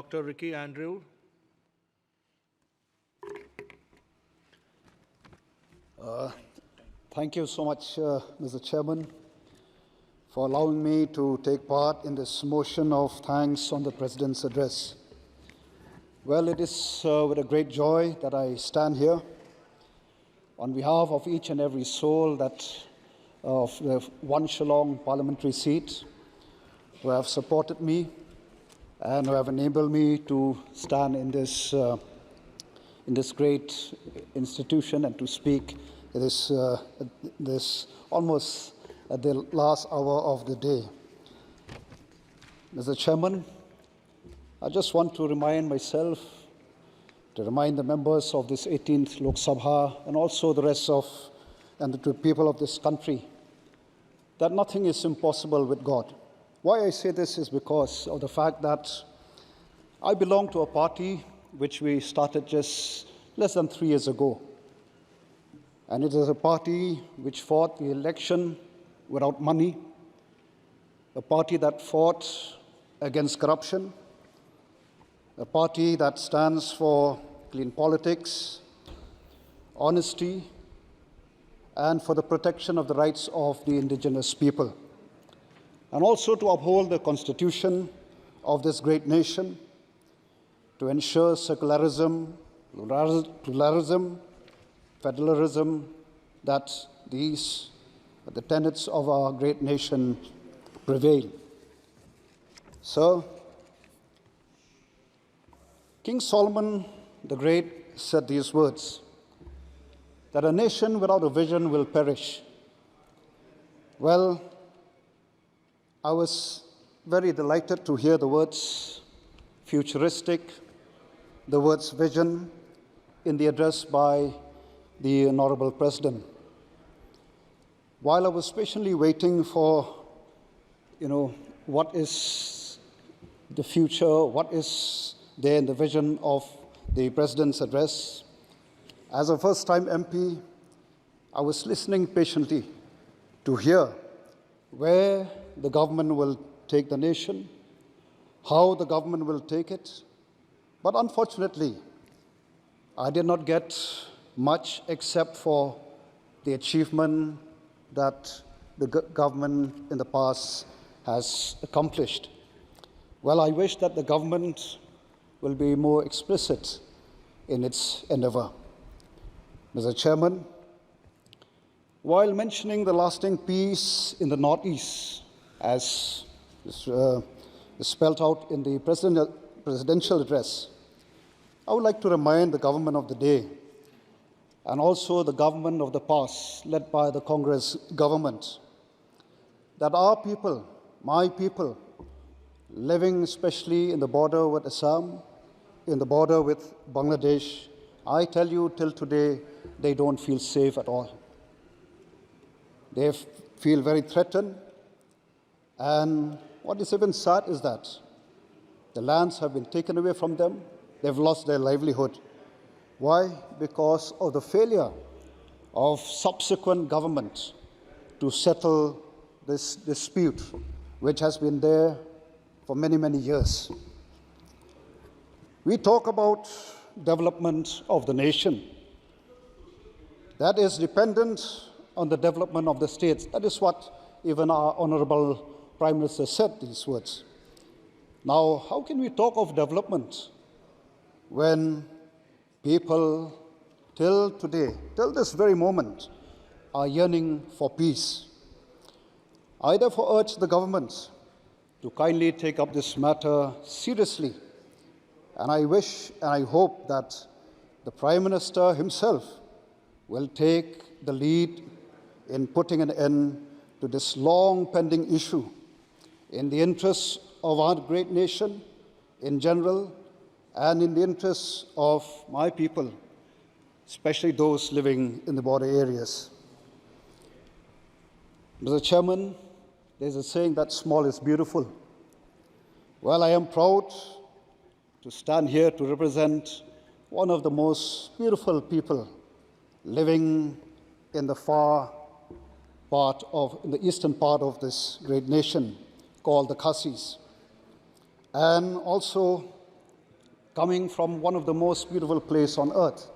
Dr. Ricky Andrew. Thank you so much, Mr. Chairman, for allowing me to take part in this motion of thanks on the President's address. Well, it is with a great joy that I stand here on behalf of each and every soul of the one Shillong parliamentary seat who have supported me and who have enabled me to stand in this great institution and to speak this almost at the last hour of the day. Mr. Chairman, I just want to remind myself, to remind the members of this 18th Lok Sabha and also the rest of and the people of this country that nothing is impossible with God. Why I say this is because of the fact that I belong to a party which we started just less than 3 years ago. And it is a party which fought the election without money, a party that fought against corruption, a party that stands for clean politics, honesty, and for the protection of the rights of the indigenous people, and also to uphold the constitution of this great nation, to ensure secularism, pluralism, federalism, that these the tenets of our great nation prevail. So, King Solomon the Great said these words, that a nation without a vision will perish. Well, I was very delighted to hear the words futuristic, the words vision in the address by the Honorable President. While I was patiently waiting for, what is the future, what is there in the vision of the President's address, as a first-time MP, I was listening patiently to hear where the government will take the nation, how the government will take it. But unfortunately, I did not get much except for the achievement that the government in the past has accomplished. Well, I wish that the government will be more explicit in its endeavor. Mr. Chairman, while mentioning the lasting peace in the Northeast, as is spelled out in the presidential address, I would like to remind the government of the day and also the government of the past, led by the Congress government, that our people, my people, living especially in the border with Assam, in the border with Bangladesh, I tell you, till today, they don't feel safe at all. They feel very threatened. And what is even sad is that the lands have been taken away from them. They've lost their livelihood. Why? Because of the failure of subsequent government to settle this dispute, which has been there for many, many years. We talk about development of the nation. That is dependent on the development of the states. That is what even our Honorable Prime Minister said these words. Now, how can we talk of development when people till today, till this very moment, are yearning for peace? I therefore urge the government to kindly take up this matter seriously. And I wish and I hope that the Prime Minister himself will take the lead in putting an end to this long pending issue in the interests of our great nation in general and in the interests of my people, especially those living in the border areas. Mr. Chairman, there's a saying that small is beautiful. Well, I am proud to stand here to represent one of the most beautiful people living in the in the eastern part of this great nation called the Khasis. And also coming from one of the most beautiful places on earth.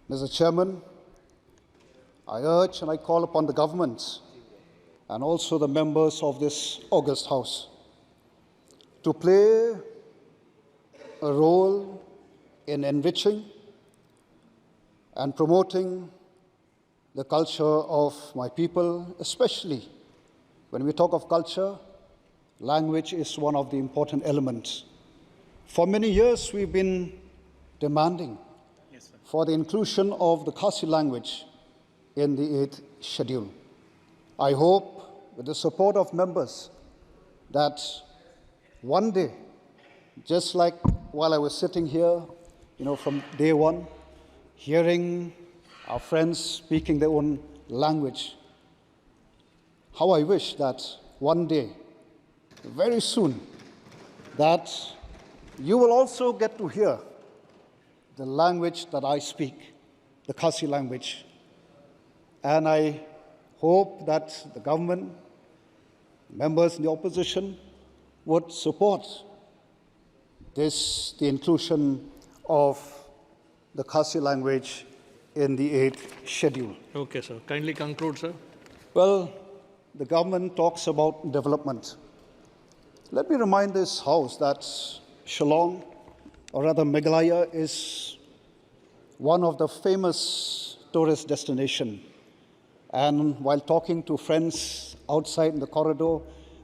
Mr. Chairman, I urge and I call upon the government and also the members of this august House to play a role in enriching and promoting the culture of my people, especially when we talk of culture, language is one of the important elements. For many years, we've been demanding for the inclusion of the Khasi language in the 8th schedule. I hope, with the support of members, that one day, just like while I was sitting here, from day one, hearing our friends speaking their own language, how I wish that one day, very soon, that you will also get to hear the language that I speak, the Khasi language. And I hope that the government, members in the opposition, would support the inclusion of the Khasi language in the 8th schedule. Okay, sir. Kindly conclude, sir. Well, the government talks about development. Let me remind this House that Shillong, or rather Meghalaya, is one of the famous tourist destinations. And while talking to friends outside in the corridor,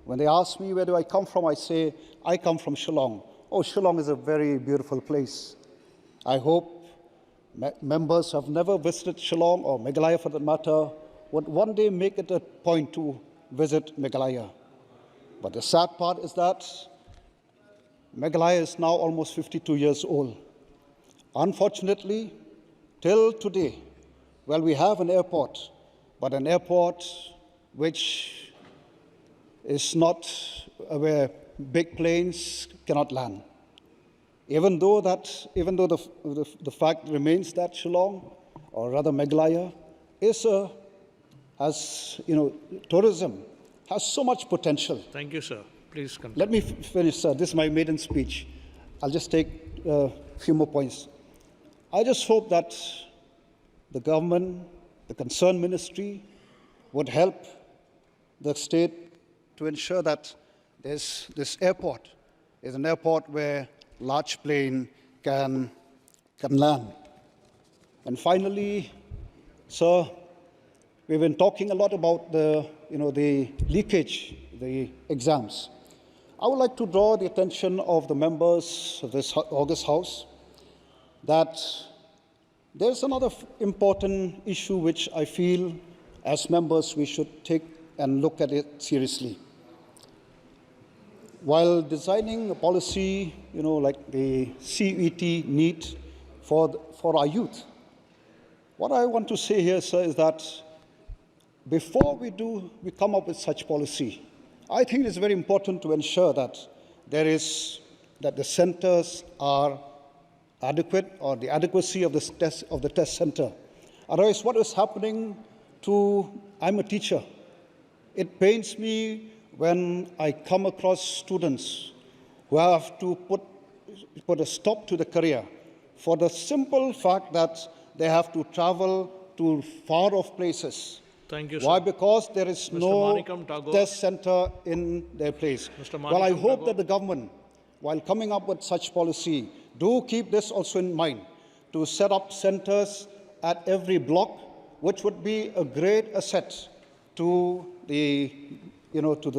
when they ask me where do I come from, I say, I come from Shillong. Oh, Shillong is a very beautiful place. I hope members who have never visited Shillong, or Meghalaya for that matter, would one day make it a point to visit Meghalaya. But the sad part is that Meghalaya is now almost 52 years old. Unfortunately, till today, well, we have an airport, but an airport which is not where big planes cannot land. Even though the fact remains that Shillong, or rather Meghalaya, tourism has so much potential. Thank you, sir. Please continue. Let me finish, sir. This is my maiden speech. I'll just take a few more points. I just hope that the government, the concerned ministry, would help the state to ensure that this airport is an airport where large plane can land. And finally, sir, we've been talking a lot about the leakage, the exams. I would like to draw the attention of the members of this august House that there's another important issue which I feel as members we should take and look at it seriously. While designing a policy, like the CET NEET for our youth, what I want to say here, sir, is that before we come up with such policy, I think it's very important to ensure that the centers are adequate, or the adequacy of the test center. Otherwise, what is happening I'm a teacher. It pains me when I come across students who have to put a stop to the career for the simple fact that they have to travel to far-off places. Thank you, sir. Why? Because there is Mr. no Manikam Tagore. test center in their place. Mr. Well, I Manikam hope Tagore. that the government, while coming up with such policy, do keep this also in mind, to set up centers at every block, which would be a great asset to the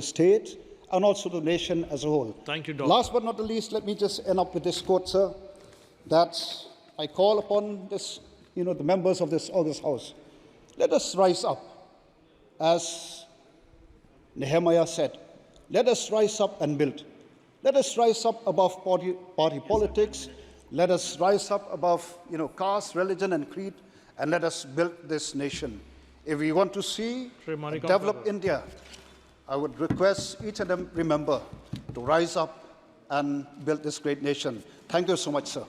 state and also the nation as a whole. Thank you, Doctor. Last but not the least, let me just end up with this quote, sir, that I call upon the members of this august House. Let us rise up, as Nehemiah said. Let us rise up and build. Let us rise up above party politics. Let us rise up above caste, religion, and creed, and let us build this nation. If we want to see a developed India, I would request each and every member to rise up and build this great nation. Thank you so much, sir.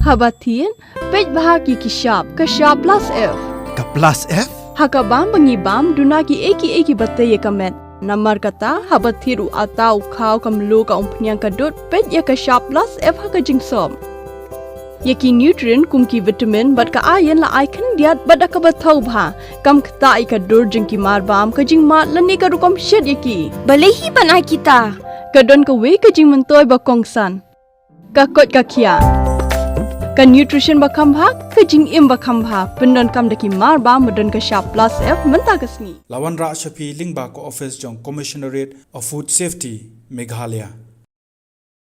Habatin, page bahagi kishab, kashab plus F. Ka plus F? Hakabam bangibam dunaki eki bataya kamet. Namar kata habat thiru atau kau kamlu ka umpnyang kadut pet ya ka sharp plus f haka jingsom. Yaki nutrient kumki vitamin bat ka ayan la icon diat bat ka bathau bha kam kata ai ka dur jingki mar bam ka jing mat lani ka rukom shed yaki. Balehi banai kita. Kadon ka we ka jing mentoy ba kongsan. Ka kot ka kia. Ka nutrition ba kambha ka jing im ba kambha pendon kam daki mar bam medon ka sharp plus f menta kasni. Lawan Ra Shapi Lingba ko office jong Commissionerate of Food Safety Meghalaya.